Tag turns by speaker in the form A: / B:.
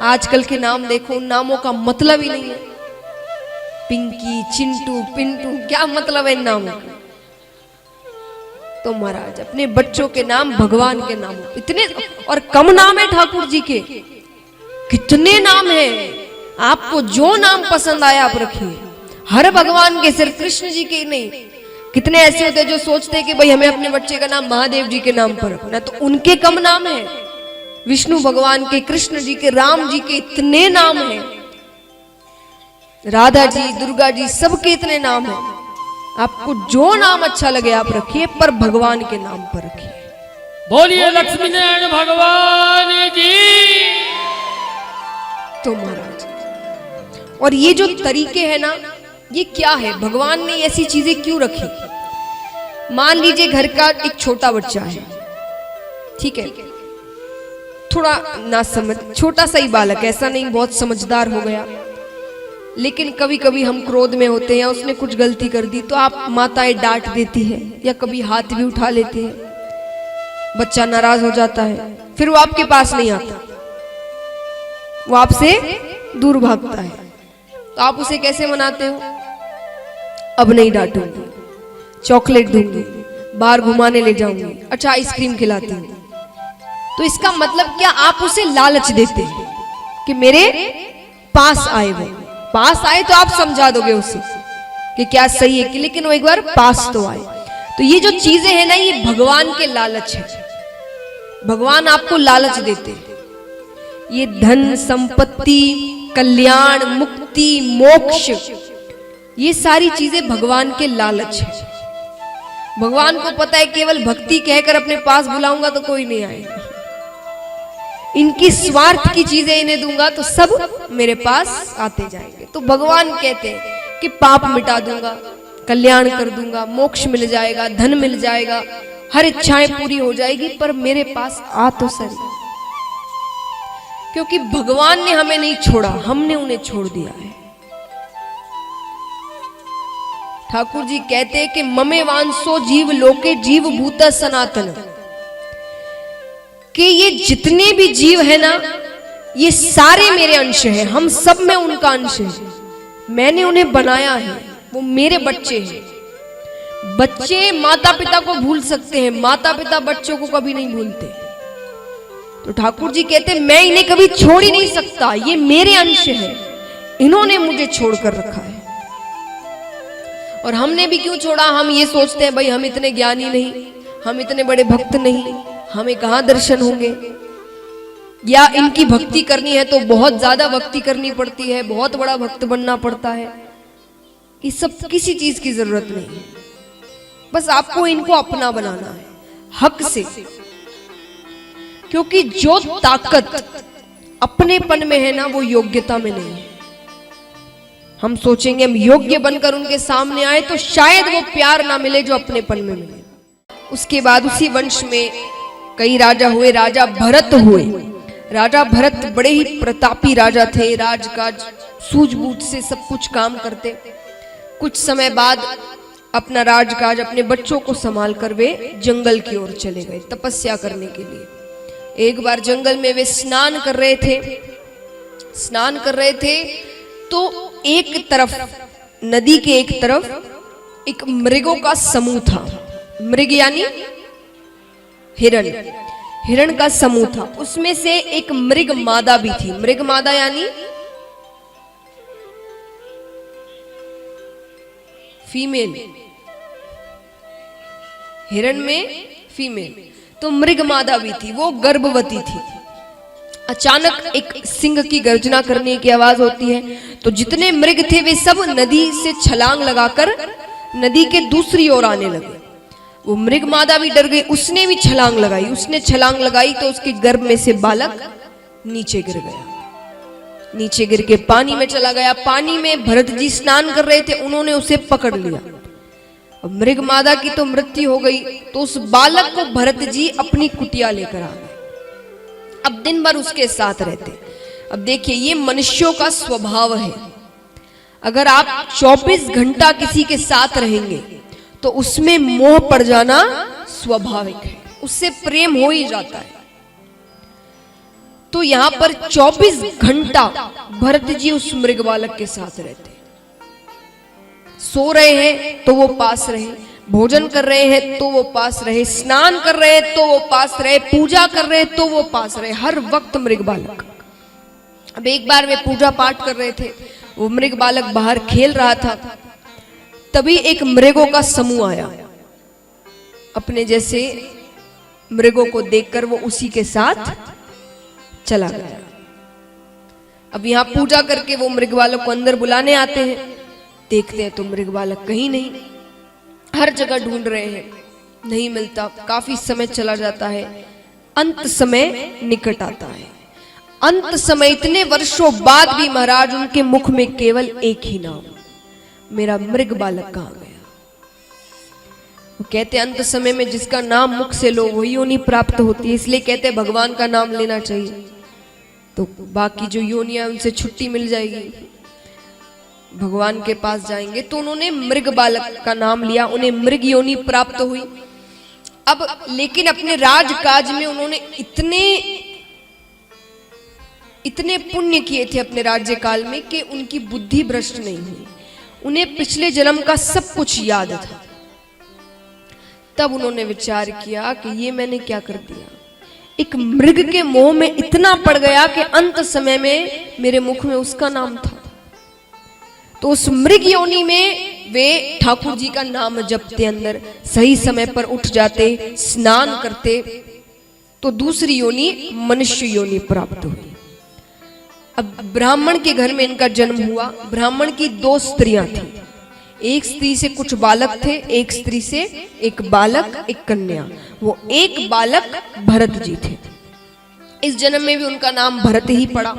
A: आजकल के नाम देखो, उन नामों का मतलब ही नहीं है। पिंकी, चिंटू, पिंटू, क्या मतलब है इन नामों का? तो महाराज अपने बच्चों के नाम भगवान के नाम, इतने और कम नाम है ठाकुर जी के, कितने नाम है। आपको जो नाम पसंद आया आप रखिए, हर भगवान के, सिर्फ कृष्ण जी के नहीं। कितने ऐसे होते हैं जो सोचते हैं कि भाई हमें अपने बच्चे का नाम महादेव जी के नाम पर रखना, तो उनके कम नाम है। विष्णु भगवान के, कृष्ण जी के, राम जी के इतने नाम हैं, राधा जी, दुर्गा जी, सबके इतने नाम हैं। आपको जो नाम अच्छा लगे आप रखिए, पर भगवान के नाम पर रखिए।
B: बोलिए लक्ष्मी नारायण भगवान जी।
A: तो महाराज, और ये जो तरीके हैं ना, ये क्या है, भगवान ने ऐसी चीजें क्यों रखी? मान लीजिए घर का एक छोटा बच्चा है, ठीक है, थोड़ा ना समझ, छोटा सा ही बालक, ऐसा नहीं बहुत समझदार हो गया, लेकिन कभी कभी हम क्रोध में होते हैं, उसने कुछ गलती कर दी तो आप माताएं डांट देती है या कभी हाथ भी उठा लेते हैं, बच्चा नाराज हो जाता है, फिर वो आपके पास नहीं आता, वो आपसे दूर भागता है। तो आप उसे कैसे मनाते हो? अब नहीं डांटूंगी, चॉकलेट दूंगी, बाहर घुमाने ले जाऊंगी, अच्छा आइसक्रीम खिलाती हूँ। तो इसका मतलब क्या? आप उसे लालच देते हैं कि मेरे पास आए, वो पास आए तो आप समझा दोगे उसे कि क्या सही है कि, लेकिन वो एक बार पास तो आए। तो ये जो चीजें हैं ना, ये भगवान के लालच है। भगवान आपको लालच देते हैं। ये धन, संपत्ति, कल्याण, मुक्ति, मोक्ष, ये सारी चीजें भगवान के लालच है। भगवान को पता है केवल भक्ति कहकर अपने पास बुलाऊंगा तो कोई नहीं आएगा, इनकी स्वार्थ की चीजें इन्हें दूंगा तो सब मेरे पास आते जाएंगे। तो भगवान कहते हैं कि पाप मिटा दूंगा, कल्याण कर दूंगा, मोक्ष मिल जाएगा, धन मिल जाएगा, हर इच्छाएं पूरी हो जाएगी, पर मेरे पास आ तो सही। क्योंकि भगवान ने हमें नहीं छोड़ा, हमने उन्हें छोड़ दिया है। ठाकुर जी कहते हैं कि ममे वांसो जीव लोके जीव भूत सनातन, कि ये जितने भी जीव है ना, ये सारे मेरे अंश हैं, हम सब में उनका अंश है, मैंने उन्हें बनाया है, वो मेरे बच्चे हैं। बच्चे माता पिता को भूल सकते हैं, माता पिता बच्चों को कभी नहीं भूलते। तो ठाकुर जी कहते हैं मैं इन्हें कभी छोड़ ही नहीं सकता, ये मेरे अंश है, इन्होंने मुझे छोड़ कर रखा है। और हमने भी क्यों छोड़ा? हम ये सोचते हैं भाई हम इतने ज्ञानी नहीं, हम इतने बड़े भक्त नहीं, हमें कहां दर्शन होंगे, या इनकी भक्ति करनी है तो बहुत ज्यादा भक्ति करनी पड़ती है, बहुत बड़ा भक्त बनना पड़ता है। इस सब किसी चीज की जरूरत नहीं है, बस आपको इनको अपना बनाना है हक से। क्योंकि जो ताकत अपनेपन में है ना, वो योग्यता में नहीं है। हम सोचेंगे हम योग्य बनकर उनके सामने आए तो शायद वो प्यार ना मिले जो अपनेपन में मिले। उसके बाद उसी वंश में कई राजा हुए, राजा भरत हुए। राजा भरत बड़े ही प्रतापी राजा थे, राजकाज सूझबूझ से सब कुछ काम करते। कुछ समय बाद अपना राजकाज, अपने बच्चों को संभाल कर वे जंगल की ओर चले गए तपस्या करने के लिए। एक बार जंगल में वे स्नान कर रहे थे तो एक तरफ, नदी के एक तरफ एक मृगों का समूह था। मृग यानी हिरण का समूह था। उसमें से एक मृग मादा भी थी। मृग मादा यानी फीमेल, हिरण में फीमेल, तो मृग मादा भी थी, वो गर्भवती थी। अचानक एक सिंह की गर्जना करने की आवाज होती है, तो जितने मृग थे वे सब नदी से छलांग लगाकर नदी के दूसरी ओर आने लगे। वो मृग मादा भी डर गई, उसने भी छलांग लगाई। उसने छलांग लगाई तो उसके गर्भ में से बालक नीचे गिर गया, नीचे गिर के पानी में चला गया। पानी में भरत जी स्नान कर रहे थे, उन्होंने उसे पकड़ लिया। अब मृग मादा की तो मृत्यु हो गई, तो उस बालक को भरत जी अपनी कुटिया लेकर आ गए। अब दिन भर उसके साथ रहते। अब देखिए, ये मनुष्यों का स्वभाव है। अगर आप 24 घंटा किसी के साथ रहेंगे तो उसमें मोह पड़ जाना स्वाभाविक है, उससे प्रेम हो ही जाता है। तो यहाँ पर 24 घंटा भरत जी उस मृग बालक के साथ रहते। सो रहे हैं तो वो पास रहे, भोजन कर रहे हैं तो वो पास रहे, स्नान कर रहे हैं तो वो पास रहे, पूजा कर रहे हैं तो वो पास रहे, हर वक्त मृग बालक। अब एक बार वे पूजा पाठ कर रहे थे, वो मृग बालक बाहर खेल रहा था, तभी एक मृगों का समूह आया। अपने जैसे मृगों को देखकर वो उसी के साथ चला गया। अब यहां पूजा करके वो मृग बालक को अंदर बुलाने आते हैं, देखते हैं तो मृग बालक कहीं नहीं, हर जगह ढूंढ रहे हैं, नहीं मिलता। काफी समय चला जाता है, अंत समय निकट आता है। अंत समय इतने वर्षों बाद भी महाराज उनके मुख में केवल एक ही नाम, मेरा मृग बालक कहां गया। वो कहते अंत समय में जिसका नाम मुख से लो वही योनि प्राप्त होती है, इसलिए कहते भगवान का नाम लेना चाहिए, तो बाकी जो योनियां उनसे छुट्टी मिल जाएगी, भगवान के पास जाएंगे। तो उन्होंने मृग बालक का नाम लिया, उन्हें मृग योनि प्राप्त हुई। अब लेकिन अपने राजकाज में उन्होंने इतने पुण्य किए थे अपने राज्यकाल में कि उनकी बुद्धि भ्रष्ट नहीं हुई, उन्हें पिछले जन्म का सब कुछ याद था। तब उन्होंने विचार किया कि ये मैंने क्या कर दिया, एक मृग के मोह में इतना पड़ गया कि अंत समय में मेरे मुख में उसका नाम था। तो उस मृग योनि में वे ठाकुर जी का नाम जपते, अंदर सही समय पर उठ जाते, स्नान करते, तो दूसरी योनि मनुष्य योनि प्राप्त हुई। अब ब्राह्मण के घर में इनका जन्म हुआ। ब्राह्मण की 2 स्त्रियां थी, एक स्त्री से कुछ बालक थे, एक स्त्री से एक बालक, एक कन्या। वो एक बालक भरत जी थे। इस जन्म में भी उनका नाम भरत ही पड़ा।